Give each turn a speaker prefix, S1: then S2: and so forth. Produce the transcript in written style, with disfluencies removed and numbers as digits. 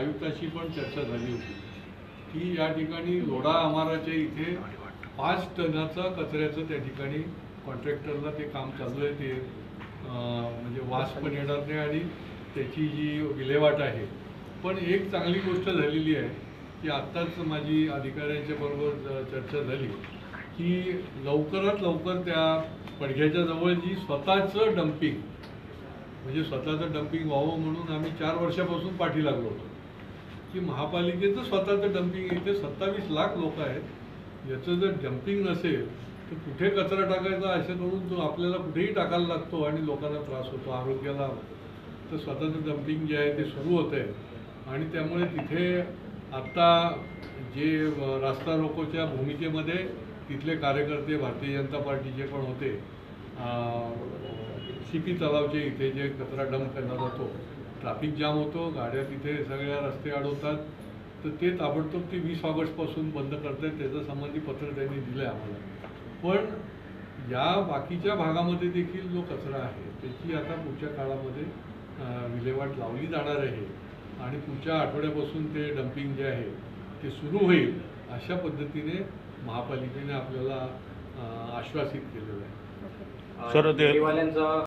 S1: आयुक्ताशी पण चर्चा झाली होती की या ठिकाणी लोढा आमाराच्या इथे 5 टनाचा कचऱ्याचं त्या ठिकाणी कॉन्ट्रॅक्टरला ते काम चालू आहे. ते म्हणजे वास पण येणार नाही आणि त्याची जी विल्हेवाट आहे. पण एक चांगली गोष्ट झालेली आहे की आत्ताच माझी अधिकाऱ्यांच्या बरोबर चर्चा झाली की लवकरात लवकर त्या पडघ्याच्या जवळ जी स्वतःचं डम्पिंग म्हणजे स्वतःचं डम्पिंग व्हावं म्हणून आम्ही 4 वर्षापासून पाठी लागलो होतो की महापालिकेचं स्वतःचं डम्पिंग. इथे 27 लाख लोक आहेत. याचं जर डम्पिंग नसेल तर कुठे कचरा टाकायचा असं करून तो आपल्याला कुठेही टाकायला लागतो आणि लोकांना त्रास होतो, आरोग्याला. तर स्वतःचं डम्पिंग जे आहे ते सुरू होतं आहे आणि त्यामुळे तिथे आत्ता जे रास्ता रोकोच्या भूमिकेमध्ये तिथले कार्यकर्ते भारतीय जनता पार्टीचे पण होते. सीपी तलावचे इथे जे कचरा डंप करला जातो, ट्रॅफिक जाम होतो, गाड्या तिथे सगळ्या रस्ते अडवतात. तर ते ताबडतोब ते 20 ऑगस्टपासून बंद करतात. त्याचं संबंधी पत्र त्यांनी दिलं आहे आम्हाला. पण या बाकीच्या भागामध्ये देखील जो कचरा आहे त्याची आता पुढच्या काळामध्ये विल्हेवाट लावली जाणार आहे आणि पुढच्या आठवड्यापासून ते डम्पिंग जे आहे ते सुरू होईल अशा पद्धतीने महापालिकेने आपल्याला आश्वासित केलेलं आहे.
S2: सर, दिल्लीवाल्यांचा